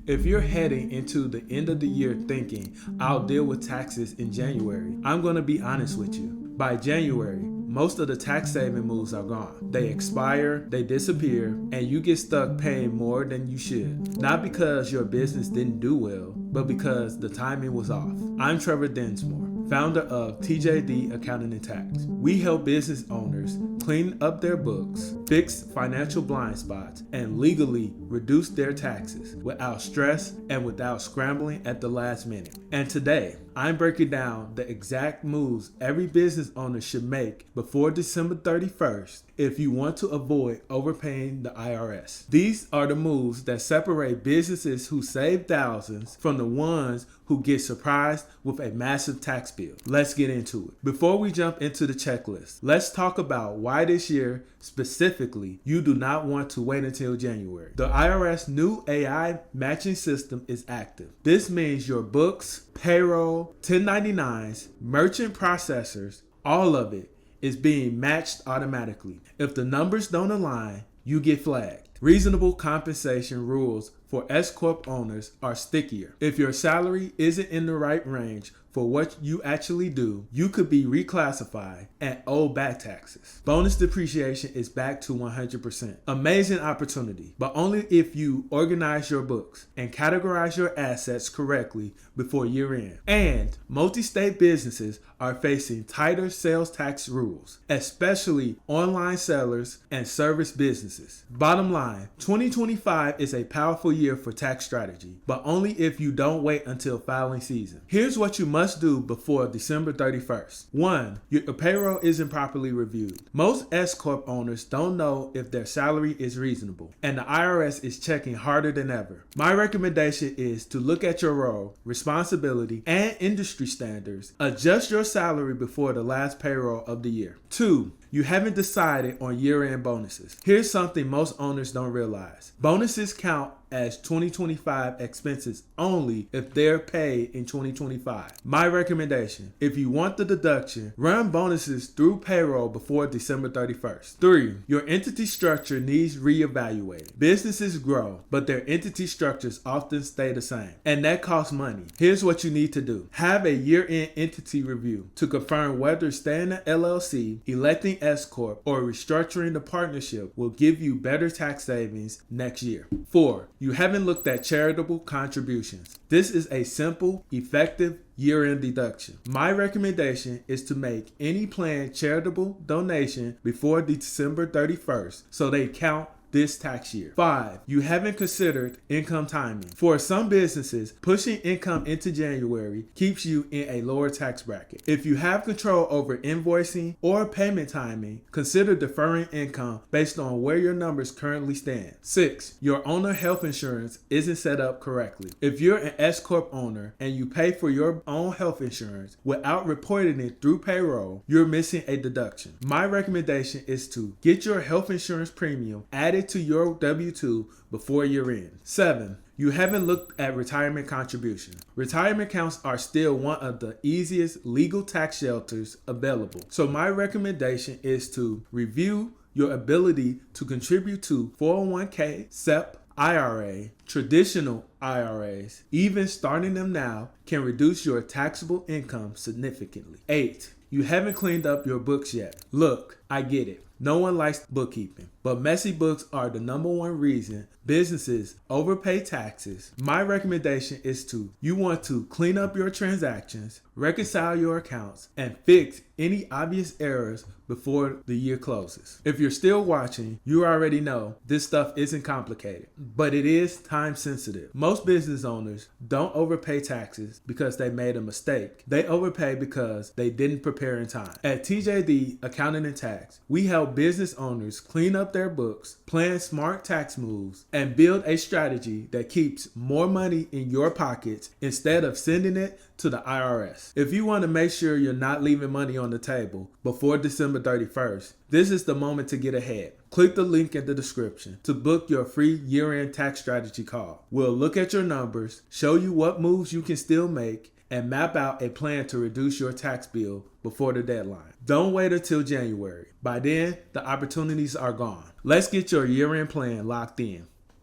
If you're heading into the end of the year thinking, I'll deal with taxes in January, I'm going to be honest with you. By January, most of the tax saving moves are gone. They expire, they disappear, and you get stuck paying more than you should. Not because your business didn't do well, but because the timing was off. I'm Trevor Densmore, founder of TJD Accounting Tax. We help business owners clean up their books, fix financial blind spots, and legally reduce their taxes without stress and without scrambling at the last minute. And today, I'm breaking down the exact moves every business owner should make before December 31st if you want to avoid overpaying the IRS. These are the moves that separate businesses who save thousands from the ones who get surprised with a massive tax bill. Let's get into it. Before we jump into the checklist, let's talk about why this year specifically you do not want to wait until January. The IRS new AI matching system is active. This means your books, payroll, 1099s, merchant processors, all of it is being matched automatically. If the numbers don't align, you get flagged. Reasonable compensation rules for S-Corp owners are stickier. If your salary isn't in the right range for what you actually do, you could be reclassified and owe back taxes. Bonus depreciation is back to 100%. Amazing opportunity, but only if you organize your books and categorize your assets correctly before year end. And multi-state businesses are facing tighter sales tax rules, especially online sellers and service businesses. Bottom line, 2025 is a powerful year for tax strategy, but only if you don't wait until filing season. Here's what you must do before December 31st. 1. Your payroll isn't properly reviewed. Most S-Corp owners don't know if their salary is reasonable, and the IRS is checking harder than ever. My recommendation is to look at your role, responsibility, and industry standards. Adjust your salary before the last payroll of the year. 2. You haven't decided on year-end bonuses. Here's something most owners don't realize. Bonuses count as 2025 expenses only if they're paid in 2025. My recommendation, if you want the deduction, run bonuses through payroll before December 31st. 3. Your entity structure needs reevaluated. Businesses grow, but their entity structures often stay the same, and that costs money. Here's what you need to do. Have a year-end entity review to confirm whether staying an LLC, electing S-Corp, or restructuring the partnership will give you better tax savings next year. 4. You haven't looked at charitable contributions. This is a simple, effective year-end deduction. My recommendation is to make any planned charitable donation before December 31st so they count this tax year. 5. You haven't considered income timing. For some businesses, pushing income into January keeps you in a lower tax bracket. If you have control over invoicing or payment timing, consider deferring income based on where your numbers currently stand. 6. Your owner health insurance isn't set up correctly. If you're an S-Corp owner and you pay for your own health insurance without reporting it through payroll, you're missing a deduction. My recommendation is to get your health insurance premium added to your W-2 before year end. 7. You haven't looked at retirement contributions. Retirement accounts are still one of the easiest legal tax shelters available. So my recommendation is to review your ability to contribute to 401k, SEP, IRA, traditional IRAs. Even starting them now can reduce your taxable income significantly. 8. You haven't cleaned up your books yet. Look, I get it. No one likes bookkeeping, but messy books are the number one reason businesses overpay taxes. My recommendation is you want to clean up your transactions, reconcile your accounts, and fix any obvious errors before the year closes. If you're still watching, you already know this stuff isn't complicated, but it is time sensitive. Most business owners don't overpay taxes because they made a mistake. They overpay because they didn't prepare in time. At TJD Accounting and Tax, we help business owners clean up their books, plan smart tax moves, and build a strategy that keeps more money in your pockets instead of sending it to the IRS. If you want to make sure you're not leaving money on the table before December 31st, this is the moment to get ahead. Click the link in the description to book your free year-end tax strategy call. We'll look at your numbers, show you what moves you can still make, and map out a plan to reduce your tax bill before the deadline. Don't wait until January. By then, the opportunities are gone. Let's get your year-end plan locked in.